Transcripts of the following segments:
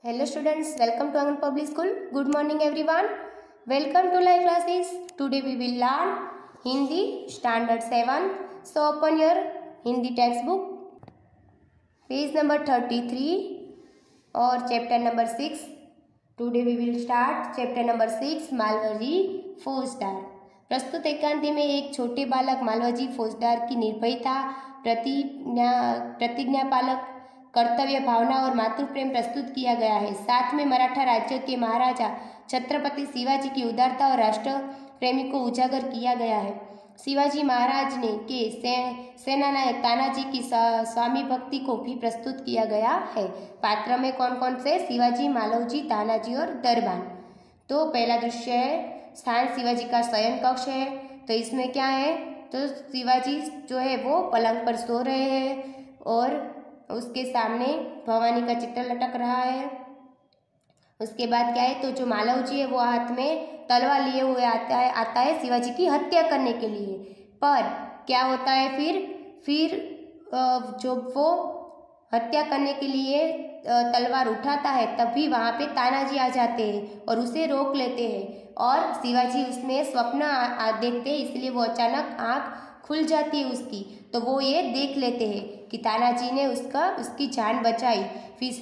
Hello students, welcome to Angan Public School. Good morning everyone. Welcome to live classes. Today we will learn Hindi Standard 7. So open your Hindi textbook. Page number 33 or chapter number 6. Today we will start chapter number 6 मालवजी फौजदार. प्रस्तुत एकांती में एक छोटे बालक मालवजी फौजदार की निर्भयता, प्रतिज्ञा पालक, कर्तव्य भावना और मातृ प्रेम प्रस्तुत किया गया है. साथ में मराठा राज्य के महाराजा छत्रपति शिवाजी की उदारता और राष्ट्र प्रेमी को उजागर किया गया है. शिवाजी महाराज ने के सेनानायक तानाजी की स्वामी भक्ति को भी प्रस्तुत किया गया है. पात्र में कौन कौन से? शिवाजी, मालवजी, तानाजी और दरबान. तो पहला दृश्य है स्थान शिवाजी का शयन कक्ष है. तो इसमें क्या है? तो शिवाजी जो है वो पलंग पर सो रहे हैं और उसके सामने भवानी का चित्र लटक रहा है. उसके बाद क्या है? तो जो मालवजी है वो हाथ में तलवार लिए हुए आता है शिवाजी की हत्या करने के लिए. पर क्या होता है फिर जो वो हत्या करने के लिए तलवार उठाता है तभी वहाँ पे तानाजी आ जाते हैं और उसे रोक लेते हैं और शिवाजी उसमें स्वप्न देखते हैं, इसलिए वो अचानक आँख खुल जाती है उसकी. तो वो ये देख लेते हैं कि तानाजी ने उसकी जान बचाई. फिर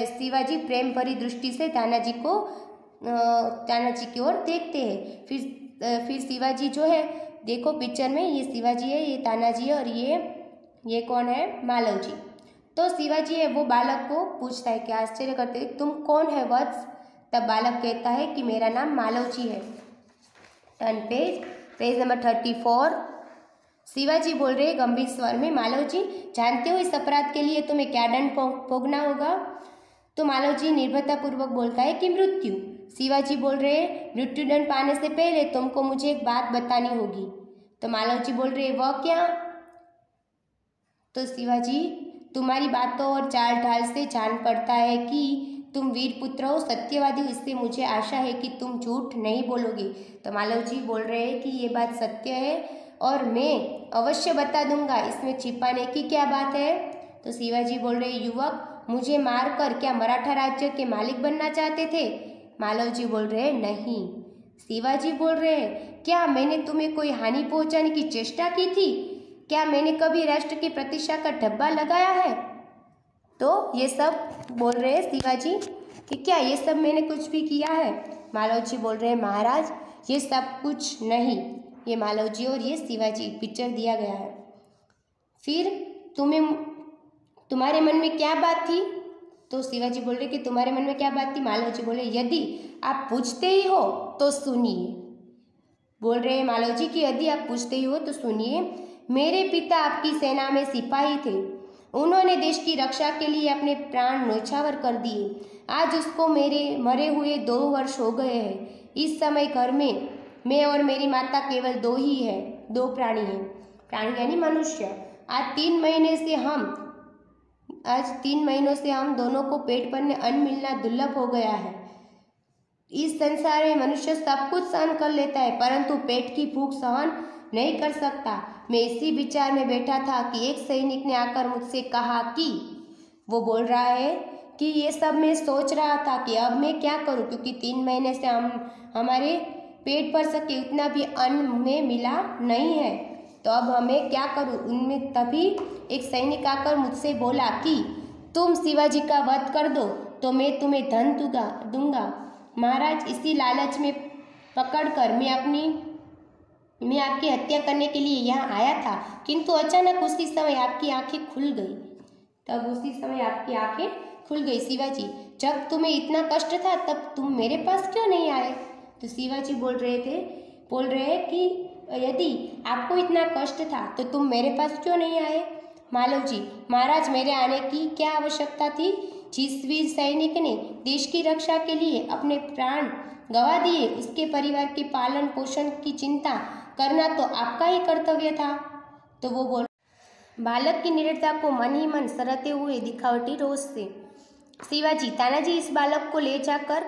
शिवाजी प्रेम भरी दृष्टि से तानाजी की ओर देखते हैं. फिर शिवाजी जो है, देखो पिक्चर में ये शिवाजी है, ये तानाजी है और ये कौन है? मालवजी. तो शिवाजी है वो बालक को पूछता है कि आश्चर्य करते तुम कौन है वत्स? तब बालक कहता है कि मेरा नाम मालवजी है. Turn page number 34. शिवाजी बोल रहे गंभीर स्वर में, मालवजी जानते हो इस अपराध के लिए तुम्हें क्या दंड भोगना होगा? तो मालवजी निर्भयतापूर्वक बोलता है कि मृत्यु. शिवाजी बोल रहे मृत्युदंड पाने से पहले तुमको मुझे एक बात बतानी होगी. तो मालवजी बोल रहे वह क्या? तो शिवाजी, तुम्हारी बातों और चाल ढाल से जान पड़ता है कि तुम वीर पुत्र हो, सत्यवादी हो, इससे मुझे आशा है कि तुम झूठ नहीं बोलोगे. तो मालवजी बोल रहे हैं कि ये बात सत्य है और मैं अवश्य बता दूंगा, इसमें छिपाने की क्या बात है? तो शिवाजी बोल रहे युवक, मुझे मारकर क्या मराठा राज्य के मालिक बनना चाहते थे? मालवजी बोल रहे नहीं. शिवाजी बोल रहे क्या मैंने तुम्हें कोई हानि पहुंचाने की चेष्टा की थी? क्या मैंने कभी राष्ट्र की प्रतिष्ठा का धब्बा लगाया है? तो ये सब बोल रहे शिवाजी कि क्या ये सब मैंने कुछ भी किया है? मालवजी बोल रहे महाराज ये सब कुछ नहीं. ये मालवजी और ये शिवाजी पिक्चर दिया गया है. फिर तुम्हारे मन में क्या बात थी? तो शिवाजी बोल रहे कि तुम्हारे मन में क्या बात थी? मालवजी बोले यदि आप पूछते ही हो तो सुनिए. बोल रहे मालवजी कि यदि आप पूछते ही हो तो सुनिए. मेरे पिता आपकी सेना में सिपाही थे. उन्होंने देश की रक्षा के लिए अपने प्राण न्यौछावर कर दिए. आज उसको मेरे मरे हुए 2 वर्ष हो गए हैं. इस समय घर में मैं और मेरी माता केवल 2 ही है. 2 प्राणी हैं. प्राणी यानी मनुष्य. आज 3 महीनों से हम दोनों को पेट भरने अन्न मिलना दुर्लभ हो गया है. इस संसार में मनुष्य सब कुछ सहन कर लेता है परंतु पेट की भूख सहन नहीं कर सकता. मैं इसी विचार में बैठा था कि एक सैनिक ने आकर मुझसे कहा कि वो बोल रहा है कि ये सब मैं सोच रहा था कि अब मैं क्या करूं, क्योंकि 3 महीने से हमारे पेट भर सके उतना भी अन्न में मिला नहीं है. तो अब हमें क्या करूं? उनमें तभी एक सैनिक आकर मुझसे बोला कि तुम शिवाजी का वध कर दो तो मैं तुम्हें धन दूंगा. महाराज इसी लालच में पकड़कर मैं आपकी हत्या करने के लिए यहाँ आया था, किंतु अचानक उसी समय आपकी आंखें खुल गई. तब उसी समय आपकी आंखें खुल गई. शिवाजी, जब तुम्हें इतना कष्ट था तब तुम मेरे पास क्यों नहीं आए? तो शिवाजी बोल रहे कि यदि आपको इतना कष्ट था तो तुम मेरे पास क्यों नहीं आए? मालवजी, महाराज मेरे आने की क्या आवश्यकता थी? जिस वीर सैनिक ने देश की रक्षा के लिए अपने प्राण गंवा दिए उसके परिवार के पालन पोषण की चिंता करना तो आपका ही कर्तव्य था. तो वो बोल बालक की निडरता को मन ही मन सरते हुए दिखावटी रोष से. शिवाजी, तानाजी इस बालक को ले जाकर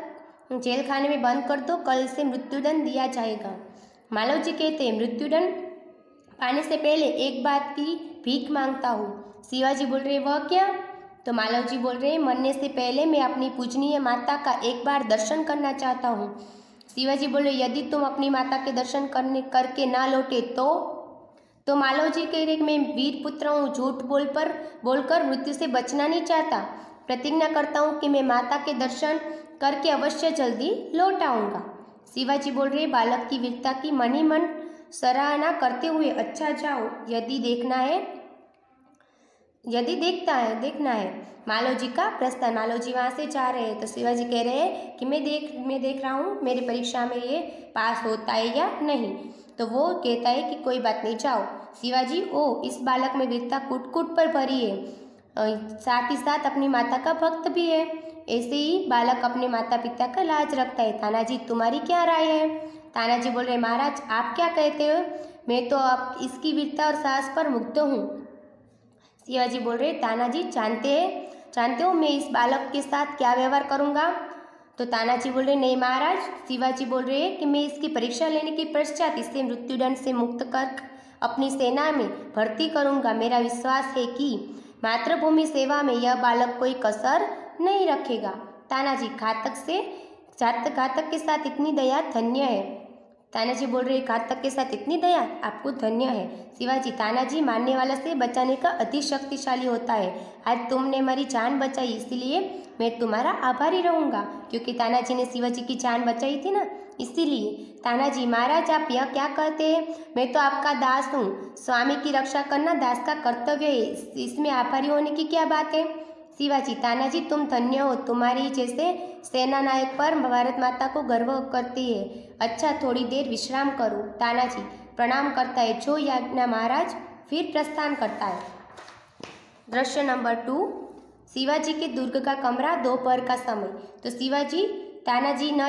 जेल खाने में बंद कर दो, कल से मृत्युदंड दिया जाएगा. मालवजी कहते हैं मृत्युदंड पाने से पहले एक बात की भीख मांगता हूँ. शिवाजी बोल रहे वह क्या? तो मालव जी बोल रहे हैं, मरने से पहले मैं अपनी पूजनीय माता का एक बार दर्शन करना चाहता हूँ। शिवाजी बोल रहे, यदि तुम अपनी माता के दर्शन करके ना लौटे तो मालव जी कह रहे कि मैं वीर पुत्र हूँ, झूठ बोलकर मृत्यु से बचना नहीं चाहता। प्रतिज्ञा करता हूँ कि मैं माता के दर्शन करके अवश्य जल्दी लौट आऊँगा। शिवाजी बोल रहे, बालक की वीरता की मन ही मन सराहना करते हुए, अच्छा जाओ, यदि देखना है। मालव जी का प्रस्थान। मालव जी वहाँ से जा रहे हैं तो शिवाजी कह रहे हैं कि मैं देख रहा हूँ मेरी परीक्षा में ये पास होता है या नहीं। तो वो कहता है कि कोई बात नहीं, जाओ। शिवाजी, ओ इस बालक में वीरता कूट कूट पर भरी है, साथ ही साथ अपनी माता का भक्त भी है। ऐसे ही बालक अपने माता पिता का लाज रखता है। तानाजी, तुम्हारी क्या राय है? तानाजी बोल रहे, महाराज आप क्या कहते हो? मैं तो अब इसकी वीरता और साहस पर मुग्ध हूँ। शिवाजी बोल रहे, तानाजी जानते हो मैं इस बालक के साथ क्या व्यवहार करूँगा? तो तानाजी बोल रहे, नहीं महाराज। शिवाजी बोल रहे हैं कि मैं इसकी परीक्षा लेने के पश्चात इसे मृत्युदंड से मुक्त कर अपनी सेना में भर्ती करूँगा। मेरा विश्वास है कि मातृभूमि सेवा में यह बालक कोई कसर नहीं रखेगा। तानाजी, घातक के साथ इतनी दया धन्य है। तानाजी बोल रहे, घातक के साथ इतनी दया आपको धन्य है। शिवाजी, तानाजी मारने वाला से बचाने का अति शक्तिशाली होता है। आज तुमने मेरी जान बचाई, इसलिए मैं तुम्हारा आभारी रहूँगा। क्योंकि तानाजी ने शिवाजी की जान बचाई थी ना, इसीलिए। तानाजी, महाराज आप यह क्या कहते हैं? मैं तो आपका दास हूँ, स्वामी की रक्षा करना दास का कर्तव्य है, इसमें आभारी होने की क्या बात है? शिवाजी, तानाजी तुम धन्य हो, तुम्हारी जैसे सेना नायक पर भारत माता को गर्व करती है। अच्छा, थोड़ी देर विश्राम करो। तानाजी प्रणाम करता है, जो आज्ञा महाराज, फिर प्रस्थान करता है। दृश्य नंबर 2, शिवाजी के दुर्ग का कमरा, दोपहर का समय। तो शिवाजी तानाजी न